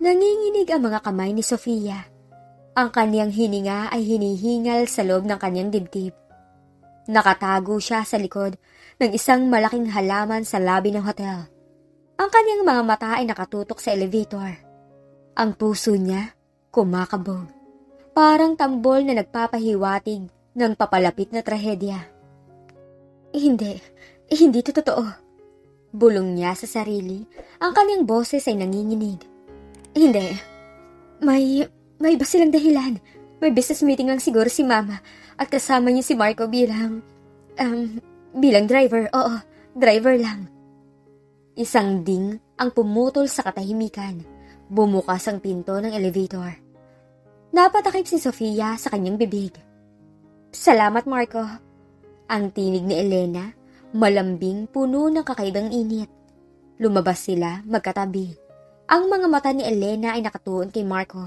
Nanginginig ang mga kamay ni Sofia. Ang kanyang hininga ay hinihingal sa loob ng kanyang dibdib. Nakatago siya sa likod ng isang malaking halaman sa labi ng hotel. Ang kanyang mga mata ay nakatutok sa elevator. Ang puso niya kumakabog. Parang tambol na nagpapahiwatig ng papalapit na trahedya. Hindi ito totoo. Bulong niya sa sarili, ang kanyang boses ay nanginginig. Hindi. May iba silang dahilan. May business meeting lang siguro si Mama at kasama niya si Marco bilang driver. Oo, driver lang. Isang ding ang pumutol sa katahimikan. Bumukas ang pinto ng elevator. Napatakip si Sofia sa kanyang bibig. Salamat, Marco. Ang tinig ni Elena, malambing, puno ng kakaibang init. Lumabas sila magkatabi. Ang mga mata ni Elena ay nakatuon kay Marco.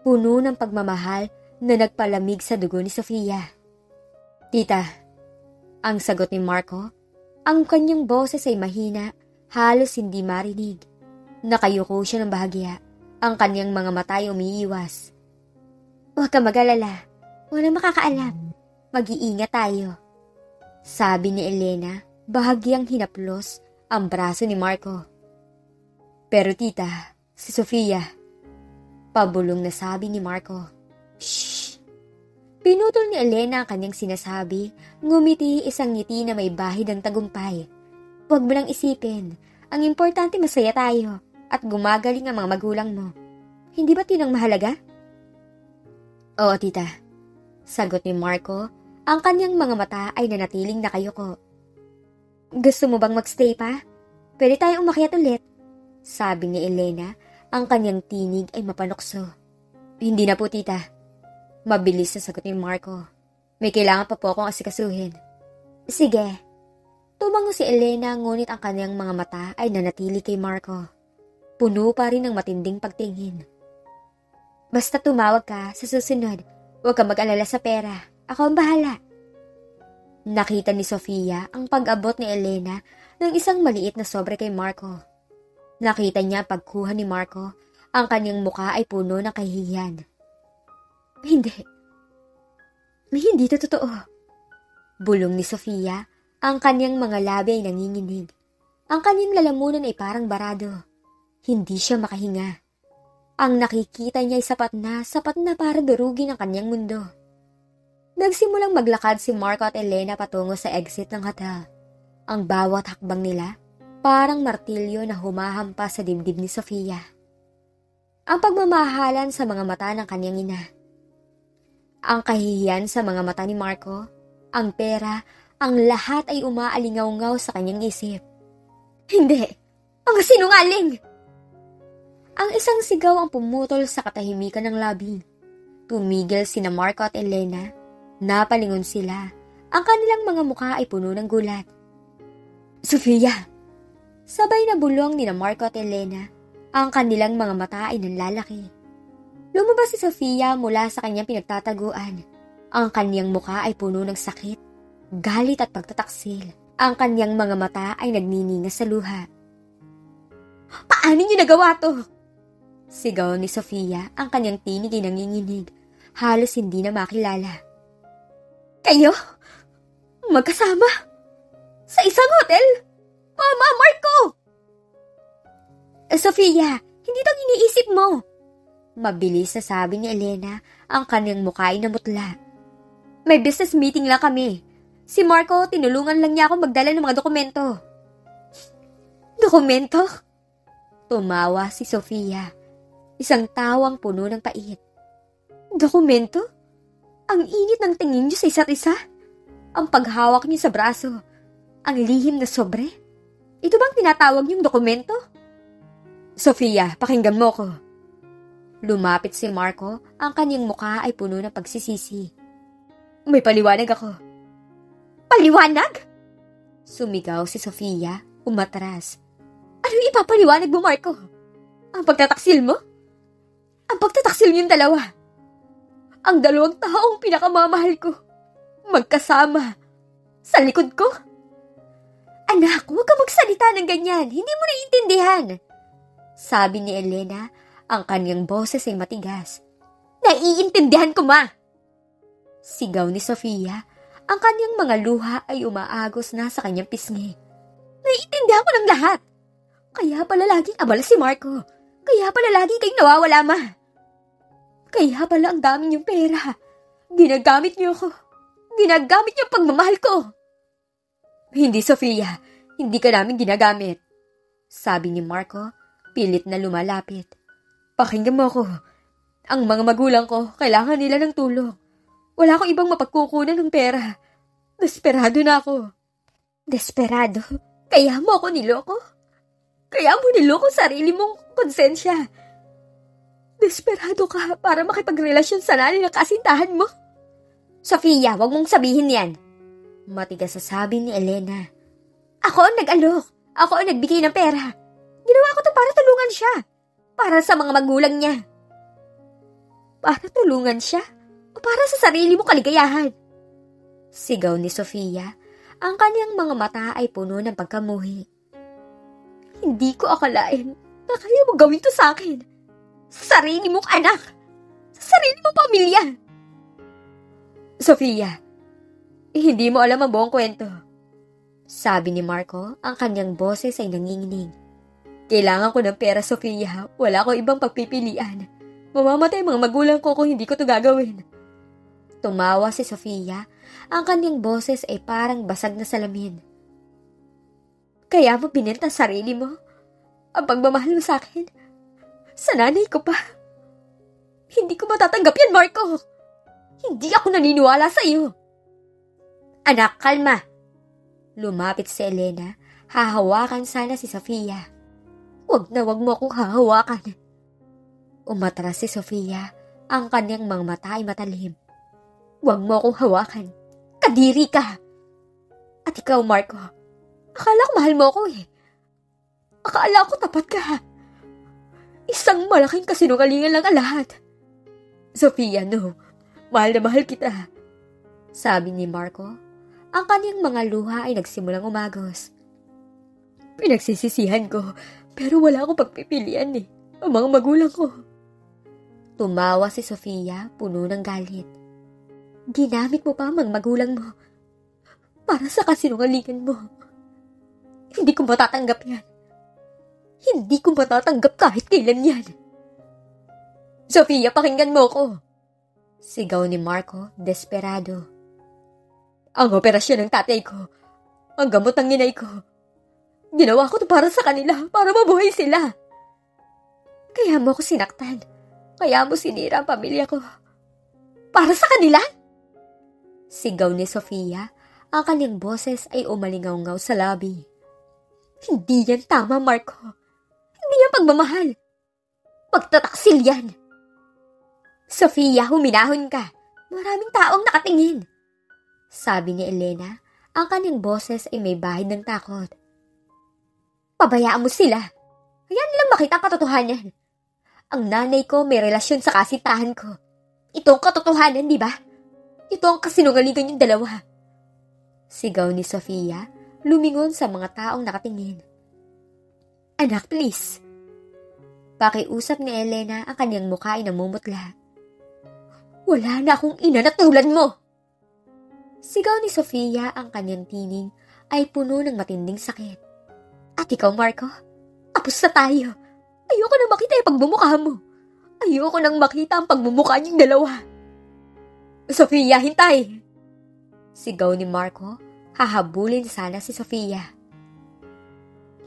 Puno ng pagmamahal na nagpalamig sa dugo ni Sofia. Tita, ang sagot ni Marco, ang kanyang boses ay mahina, halos hindi marinig. Nakayuko siya ng bahagya. Ang kanyang mga mata ay umiiwas. Huwag ka mag-alala. Walang makakaalam. Mag-iingat tayo. Sabi ni Elena, bahagyang hinaplos ang braso ni Marco. Pero tita, si Sofia. Pabulong na sabi ni Marco. Shh! Pinutol ni Elena ang kanyang sinasabi, ngumiti isang ngiti na may bahid ng tagumpay. Huwag mo lang isipin. Ang importante masaya tayo at gumagaling ang mga magulang mo. Hindi ba't yun ang mahalaga? Oo, tita. Sagot ni Marco, ang kanyang mga mata ay nanatiling nakayuko. Gusto mo bang magstay pa? Pwede tayong umakyat ulit. Sabi ni Elena, ang kanyang tinig ay mapanukso. Hindi na po, tita. Mabilis na sagot ni Marco. May kailangan pa po akong asikasuhin. Sige. Tumango si Elena ngunit ang kanyang mga mata ay nanatili kay Marco. Puno pa rin ng matinding pagtingin. Basta tumawag ka sa susunod. Huwag ka mag-alala sa pera. Ako ang bahala. Nakita ni Sofia ang pag-abot ni Elena ng isang maliit na sobre kay Marco. Nakita niya pagkuha ni Marco, ang kanyang muka ay puno ng kahihiyan. Hindi ito totoo. Bulong ni Sofia, ang kanyang mga labi ay nanginginig. Ang kanyang lalamunan ay parang barado. Hindi siya makahinga. Ang nakikita niya ay sapat na para durugin ang kanyang mundo. Nagsimulang maglakad si Marco at Elena patungo sa exit ng hotel. Ang bawat hakbang nila, parang martilyo na humahampas sa dibdib ni Sofia. Ang pagmamahalan sa mga mata ng kanyang ina. Ang kahihiyan sa mga mata ni Marco, ang pera, ang lahat ay umaalingaw-ngaw sa kanyang isip. Hindi! Ang sinungaling! Ang isang sigaw ang pumutol sa katahimikan ng labi. Tumigil sina Marco at Elena. Napalingon sila. Ang kanilang mga mukha ay puno ng gulat. Sofia! Sabay na bulong ni Marco at Elena. Ang kanilang mga mata ay nanlalaki. Lumabas si Sofia mula sa kanyang pinagtataguan. Ang kanyang mukha ay puno ng sakit, galit at pagtataksil. Ang kanyang mga mata ay nagniningas sa luha. Paano niyo nagawa to? Sigaw ni Sofia, ang kanyang tinig ay nanginginig. Halos hindi na makilala. Kayo? Magkasama? Sa isang hotel? Mama, Marco! Sofia, hindi tang iniisip mo. Mabilis na sabi ni Elena, ang kanyang mukha ay namutla. May business meeting lang kami. Si Marco, tinulungan lang niya ako magdala ng mga dokumento. Dokumento? Tumawa si Sofia. Isang tawang puno ng pait. Dokumento? Ang init ng tingin niyo sa isa't isa? Ang paghawak niyo sa braso? Ang lihim na sobre? Ito bang tinatawag niyong dokumento? Sofia, pakinggan mo ko. Lumapit si Marco, ang kanyang mukha ay puno ng pagsisisi. May paliwanag ako. Paliwanag? Sumigaw si Sofia, umatras. Ano ipapaliwanag mo, Marco? Ang pagtataksil mo? Ang pagtataksil niyong dalawa. Ang dalawang taong pinakamamahal ko. Magkasama. Sa likod ko. Anak, huwag ka magsalita ng ganyan. Hindi mo naiintindihan. Sabi ni Elena, Ang kanyang boses ay matigas. Naiintindihan ko, ma! Sigaw ni Sofia. Ang kanyang mga luha ay umaagos na sa kanyang pisngi. Naiintindihan ko ng lahat. Kaya pala laging abala si Marco. Kaya pala laging kayong nawawala, ma. Kaya pala ang dami niyong pera. Ginagamit niyo ako. Ginagamit niyo ang pagmamahal ko. Hindi, Sofia. Hindi ka namin ginagamit. Sabi ni Marco, pilit na lumalapit. Pakinggan mo ako. Ang mga magulang ko, kailangan nila ng tulong. Wala akong ibang mapagkukunan ng pera. Desperado na ako. Desperado? Kaya mo ako niloko? Kaya mo niloko sarili mong konsensya? Desperado ka para makipagrelasyon sa nanay ng kasintahan mo? Sofia, wag mong sabihin yan. Matigas sa sabi ni Elena. Ako ang nag-alok. Ako ang nagbigay ng pera. Ginawa ko to para tulungan siya. Para sa mga magulang niya. Para tulungan siya? O para sa sarili mong kaligayahan? Sigaw ni Sofia. Ang kanyang mga mata ay puno ng pagkamuhi. Hindi ko akalain na kaya mo gawin to sa akin. Sa sarili mong anak. Sa sarili mong pamilya. Sofia, hindi mo alam ang buong kwento. Sabi ni Marco, ang kanyang boses ay nanginginig. Kailangan ko ng pera, Sofia. Wala ko ibang pagpipilian. Mamamatay mga magulang ko kung hindi ko to gagawin. Tumawa si Sofia. Ang kanyang boses ay parang basag na salamin. Kaya mo binenta sarili mo? Ang pagmamahal mo sa akin? Sa nanay ko pa? Hindi ko matatanggap yan, Marco. Hindi ako naniniwala sa iyo. Anak, kalma. Lumapit si Elena. Hahawakan sana si Sofia. Wag mo akong hahawakan. Umatras si Sofia. Ang kanyang mga mata ay matalim. Wag mo akong hawakan. Kadiri ka. At ikaw, Marco, akala ko mahal mo ako eh. Akala ko tapat ka. Isang malaking kasinungalingan lang ang lahat. Sofia, no. Mahal na mahal kita. Sabi ni Marco. Ang kanyang mga luha ay nagsimulang umagos. Pinagsisisihan ko, pero wala akong pagpipilian eh. Ang mga magulang ko. Tumawa si Sofia, puno ng galit. Ginamit mo pa ang mga magulang mo para sa kasinungalingan mo. Hindi ko matatanggap yan. Hindi ko matatanggap kahit kailan yan. Sofia, pakinggan mo ko. Sigaw ni Marco, desperado. Ang operasyon ng tatay ko, ang gamot ng inay ko, ginawa ko to para sa kanila, para mabuhay sila. Kaya mo ako sinaktan. Kaya mo sinira ang pamilya ko. Para sa kanila? Sigaw ni Sofia. Ang kanyang boses ay umalingaw-ngaw sa labi. Hindi yan tama, Marco. Hindi yan pagmamahal. Pagtataksil yan. Sofia, huminahon ka. Maraming taong nakatingin. Sabi ni Elena, ang kanyang boses ay may bahid ng takot. Pabayaan mo sila. Hayaan nilang makita ang katotohanan. Ang nanay ko may relasyon sa kasintahan ko. Ito ang katotohanan, di ba? Ito ang kasinungalingan yung dalawa. Sigaw ni Sofia, lumingon sa mga taong nakatingin. Anak, please. Pakiusap ni Elena, ang kanyang mukha ay namumutla. Wala na akong ina na tulad mo. Sigaw ni Sofia, ang kanyang tining ay puno ng matinding sakit. At ikaw, Marco, tapos na tayo. Ayoko nang makita yung pagbumukha mo. Ayoko nang makita ang pagbumukha niyong dalawa. Sofia, hintay! Sigaw ni Marco, hahabulin sana si Sofia.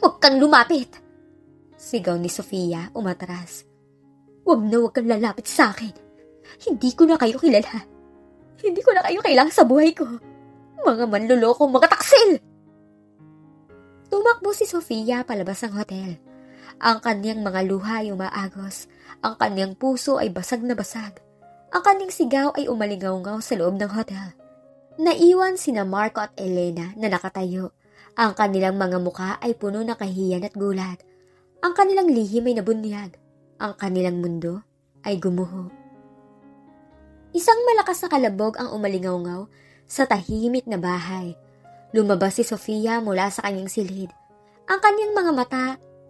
Huwag kang lumapit! Sigaw ni Sofia, umatras. Huwag kang lalapit sa akin. Hindi ko na kayo kilala. Hindi ko na kayo kailangan sa buhay ko. Mga manloloko, mga taksil! Tumakbo si Sofia palabas ng hotel. Ang kanyang mga luha ay umaagos. Ang kanyang puso ay basag na basag. Ang kanyang sigaw ay umalingaw-ngaw sa loob ng hotel. Naiwan sina Marco at Elena na nakatayo. Ang kanilang mga mukha ay puno ng kahiyan at gulat. Ang kanilang lihim ay nabunyag. Ang kanilang mundo ay gumuho. Isang malakas na kalabog ang umalingaw-ngaw sa tahimik na bahay. Lumabas si Sofia mula sa kanyang silid. Ang kanyang mga mata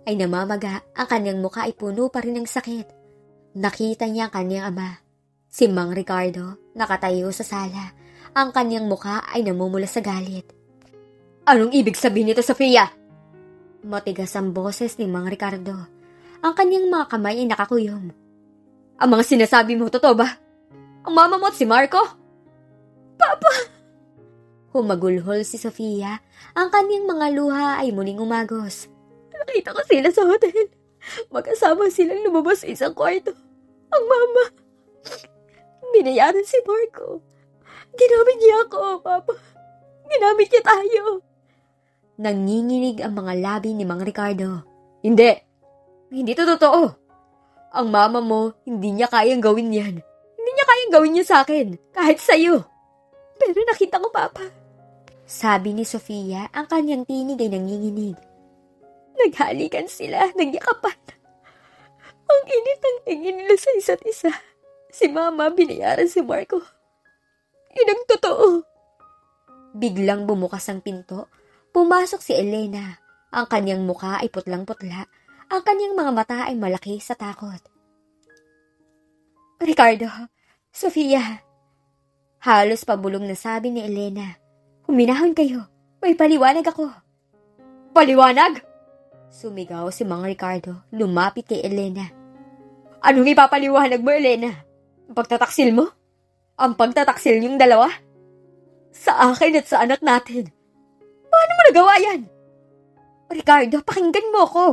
ay namamaga, ang kanyang mukha ay puno pa rin ng sakit. Nakita niya ang kanyang ama, si Mang Ricardo, nakatayo sa sala. Ang kanyang mukha ay namumula sa galit. Anong ibig sabihin nito, Sofia? Matigas ang boses ni Mang Ricardo. Ang kanyang mga kamay ay nakakuyom. Ang mga sinasabi mo, totoo ba? Ang mama mo at si Marco? Papa! Humagulhol si Sofia. Ang kanyang mga luha ay muling umagos. Nakita ko sila sa hotel. Magkasama silang lumabas sa isang kwarto. Ang mama. Binayaran si Marco. Ginamit niya ako, Papa. Ginamit niya tayo. Nanginginig ang mga labi ni Mang Ricardo. Hindi. Hindi to totoo. Ang mama mo, hindi niya kayang gawin yan. Hindi niya kayang gawin niya sa akin, kahit sa'yo. Pero nakita ko, Papa. Sabi ni Sofia, ang kanyang tinig ay nanginginig. Naghalikan sila, nagyakapan. Ang init ng tingin nila sa isa't isa. Si Mama binayaran si Marco. Yun ang totoo. Biglang bumukas ang pinto. Pumasok si Elena. Ang kanyang mukha ay putlang-putla. Ang kanyang mga mata ay malaki sa takot. Ricardo, Sofia. Halos pabulong na sabi ni Elena. Huminahon kayo. May paliwanag ako. Paliwanag? Sumigaw si Mang Ricardo. Lumapit kay Elena. Anong ipapaliwanag mo, Elena? Ang pagtataksil mo? Ang pagtataksil niyong dalawa? Sa akin at sa anak natin. Paano mo nagawa yan? Ricardo, pakinggan mo ko.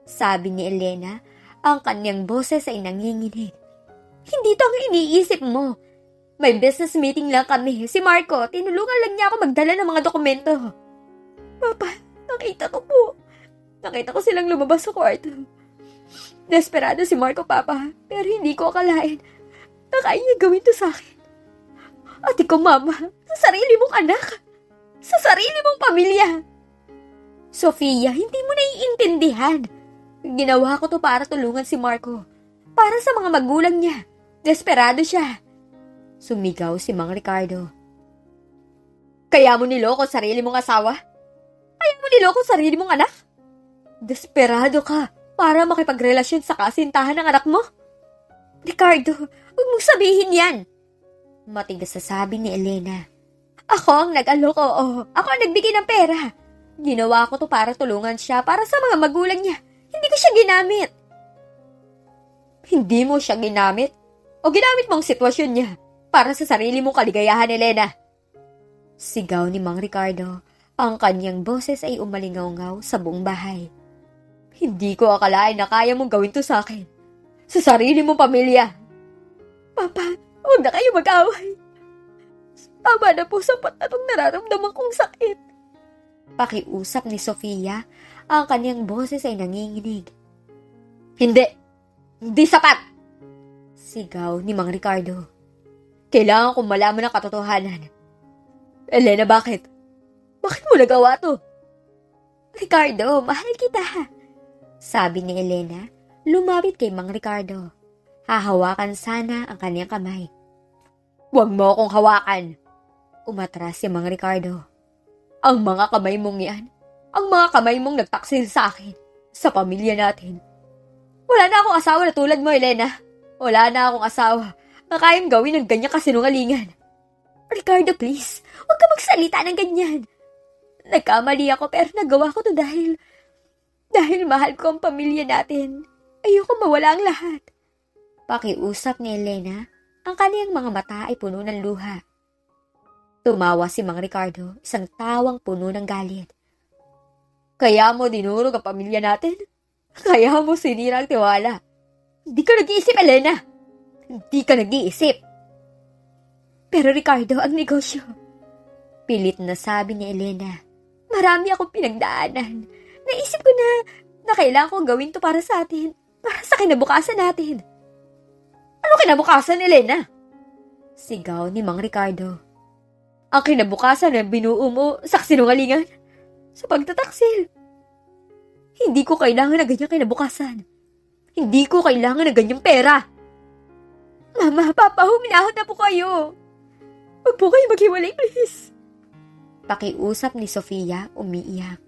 Sabi ni Elena, ang kanyang boses ay nanginginig. Hindi to ang iniisip mo. May business meeting lang kami. Si Marco, tinulungan lang niya ako magdala ng mga dokumento. Papa, nakita ko po. Nakita ko silang lumabas sa kwarto. Desperado si Marco, Papa, pero hindi ko akalain na kaya niya gawin to sa akin. At ikaw, Mama, sa sarili mong anak. Sa sarili mong pamilya. Sofia, hindi mo naiintindihan. Ginawa ko to para tulungan si Marco. Para sa mga magulang niya. Desperado siya. Sumigaw si Mang Ricardo. Kaya mo niloko sarili mong asawa? Kaya mo niloko sarili mong anak? Desperado ka para makipagrelasyon sa kasintahan ng anak mo? Ricardo, huwag mong sabihin yan. Matigas na sabi ni Elena. Ako ang nag-alok, oo. Ako ang nagbigay ng pera. Ginawa ko to para tulungan siya, para sa mga magulang niya. Hindi ko siya ginamit. Hindi mo siya ginamit? O ginamit mo ang sitwasyon niya para sa sarili mong kaligayahan, Elena? Sigaw ni Mang Ricardo. Ang kanyang boses ay umalingaw-ngaw sa buong bahay. Hindi ko akalain na kaya mong gawin to sa akin. Sa sarili mong pamilya. Papa, huwag na kayo mag-away. Tama na po, sapat na itong nararamdaman kong sakit. Pakiusap ni Sofia, ang kanyang boses ay nanginginig. Hindi! Hindi sapat! Sigaw ni Mang Ricardo. Kailangan kong malaman ang katotohanan. Elena, bakit? Bakit mo nagawa to? Ricardo, mahal kita. Sabi ni Elena, lumapit kay Mang Ricardo. Hahawakan sana ang kanyang kamay. Huwag mo akong hawakan. Umatras si Mang Ricardo. Ang mga kamay mong yan, ang mga kamay mong nagtaksil sa akin, sa pamilya natin. Wala na akong asawa na tulad mo, Elena. Wala na akong asawa na kayang gawin ng ganyan kasinungalingan. Ricardo, please, huwag ka magsalita ng ganyan. Nagkamali ako pero nagawa ko to dahil mahal ko ang pamilya natin. Ayoko mawala ang lahat. Pakiusap ni Elena, ang kaniyang mga mata ay puno ng luha. Tumawa si Mang Ricardo, isang tawang puno ng galit. Kaya mo dinurog ang pamilya natin? Kaya mo sinira ang tiwala? Hindi ka nag-iisip, Elena! Hindi ka nag-iisip! Pero Ricardo, ang negosyo. Pilit na sabi ni Elena. Marami akong pinagdaanan. Naisip ko na kailangan ko gawin to para sa atin. Para sa kinabukasan natin. Ano kinabukasan, Elena? Sigaw ni Mang Ricardo. Ang kinabukasan na binuo mo sa kasinungalingan? Sa pagtataksil. Hindi ko kailangan na ganyang kinabukasan. Hindi ko kailangan na ganyang pera. Mama, Papa, huminahon na po kayo. Huwag po kayo maghiwalay, please. Pakiusap ni Sofia, umiiyak.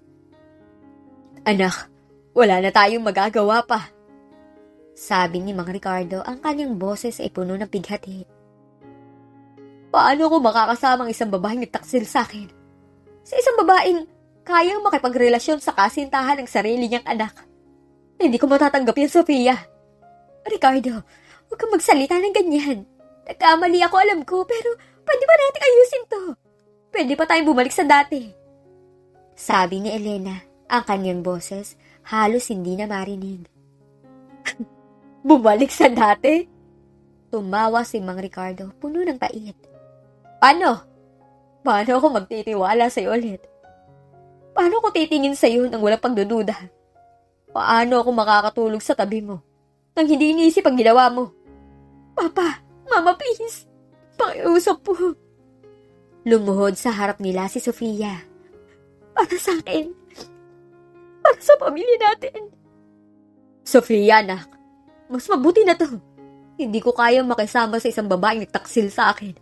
Anak, wala na tayong magagawa pa. Sabi ni Mang Ricardo, ang kanyang boses ay puno ng pighati. Paano ko makakasama ang isang babaeng nagtaksil sa akin? Sa isang babaeng kayang makipagrelasyon sa kasintahan ng sarili niyang anak. Hindi ko matatanggap yan, Sofia. Ricardo, huwag kang magsalita ng ganyan. Nagkamali ako, alam ko, pero pwede ba natin ayusin to? Pwede pa tayong bumalik sa dati. Sabi ni Elena, ang kanyang boses halos hindi na marinig. Bumalik sa dati? Tumawa si Mang Ricardo, puno ng pait. Paano? Paano ako magtitiwala sa'yo ulit? Paano ko titingin sa'yo nang walang pagdududa? Paano ako makakatulog sa tabi mo nang hindi iniisip ang ginawa mo? Papa, Mama, please. Pakiusap po. Lumuhod sa harap nila si Sofia. Para sa akin. Para sa pamilya natin. Sofia, anak. Mas mabuti na to. Hindi ko kayang makisama sa isang babaeng nagtaksil sa akin.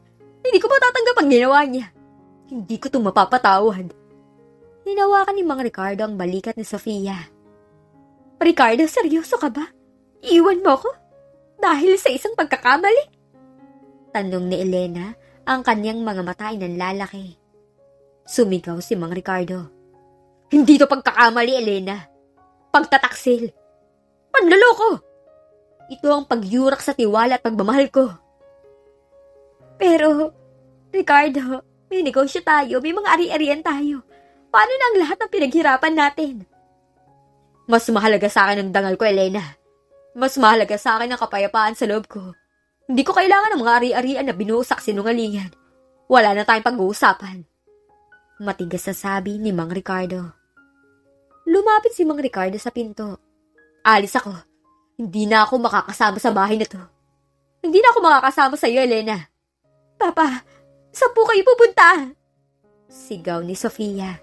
Hindi ko matatanggap ang ginawa niya. Hindi ko ito mapapatawad. Hinawakan ni Mang Ricardo ang balikat ni Sofia. Ricardo, seryoso ka ba? Iwan mo ko? Dahil sa isang pagkakamali? Tanong ni Elena, ang kanyang mga mata ay nanlalaki. Sumigaw si Mang Ricardo. Hindi to pagkakamali, Elena. Pagtataksil. Panloloko. Ito ang pagyurak sa tiwala at pagmamahal ko. Pero, Ricardo, may negosyo tayo, may mga ari-arian tayo. Paano na ang lahat ng pinaghirapan natin? Mas mahalaga sa akin ang dangal ko, Elena. Mas mahalaga sa akin ang kapayapaan sa loob ko. Hindi ko kailangan ng mga ari-arian na binuusak sinungalingan. Wala na tayong pag-uusapan. Matigas na sabi ni Mang Ricardo. Lumapit si Mang Ricardo sa pinto. Alis ako. Hindi na ako makakasama sa bahay na to. Hindi na ako makakasama sa iyo, Elena. Papa, saan po kayo pupunta? Sigaw ni Sofia.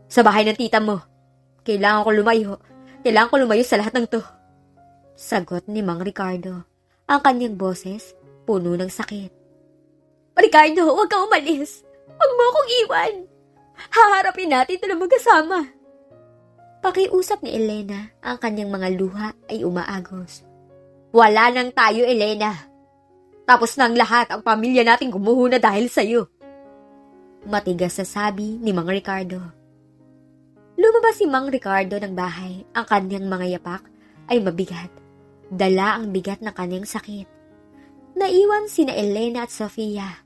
Sa bahay ng tita mo. Kailangan ko lumayo. Kailangan ko lumayo sa lahat ng to. Sagot ni Mang Ricardo. Ang kanyang boses, puno ng sakit. Ricardo, huwag kang umalis. Huwag mo akong iwan. Haharapin natin ito na magkasama. Pakiusap ni Elena, ang kanyang mga luha ay umaagos. Wala nang tayo, Elena. Tapos na ang lahat, ang pamilya natin gumuho na dahil sa'yo. Matigas na sabi ni Mang Ricardo. Lumabas si Mang Ricardo ng bahay. Ang kanyang mga yapak ay mabigat. Dala ang bigat ng kanyang sakit. Naiwan sina Elena at Sofia.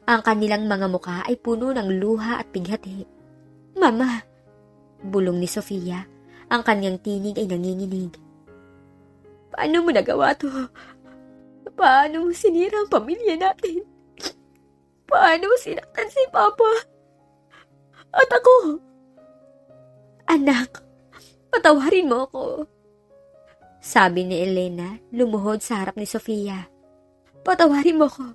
Ang kanilang mga mukha ay puno ng luha at pighati. Mama, bulong ni Sofia. Ang kanyang tinig ay nanginginig. Paano mo nagawa to? Paano mo sinira ang pamilya natin? Paano mo sinaktan si Papa? At ako? Anak, patawarin mo ako. Sabi ni Elena, lumuhod sa harap ni Sofia. Patawarin mo ko.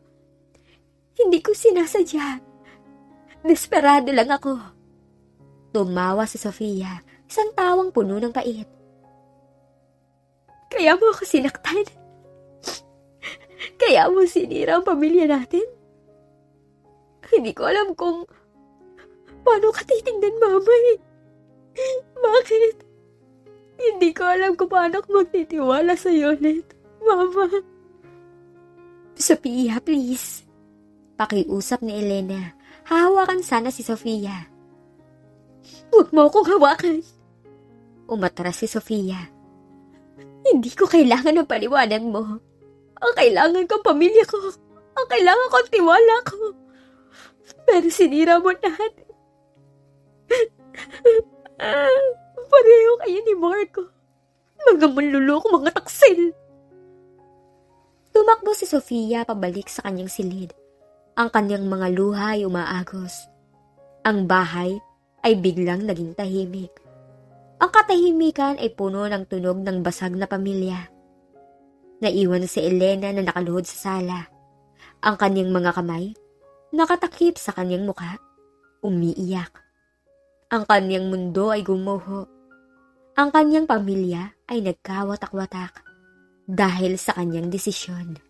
Hindi ko sinasadya. Desperado lang ako. Tumawa si Sofia, isang tawang puno ng pait. Kaya mo ako sinaktan? Kaya mo sinira ang pamilya natin? Hindi ko alam kung paano ka titingnan, Mama eh. Bakit? Hindi ko alam kung paano ako magtitiwala sa'yo ulit, Mama. Sophia, please. Pakiusap ni Elena. Hahawakan sana si Sofia. Huwag mo akong hawakan. Umatras si Sofia. Hindi ko kailangan ng paliwanag mo. Ang kailangan kong pamilya ko. Ang kailangan kong tiwala ko. Pero sinira mo lahat. Pareho kayo ni Marco. Mga manluloko, mga taksil. Tumakbo si Sofia pabalik sa kanyang silid. Ang kanyang mga luha ay umaagos. Ang bahay ay biglang naging tahimik. Ang katahimikan ay puno ng tunog ng basag na pamilya. Naiwan si Elena na nakaluhod sa sala. Ang kanyang mga kamay, nakatakip sa kanyang mukha, umiiyak. Ang kanyang mundo ay gumuho. Ang kanyang pamilya ay nagkawatak-watak dahil sa kanyang desisyon.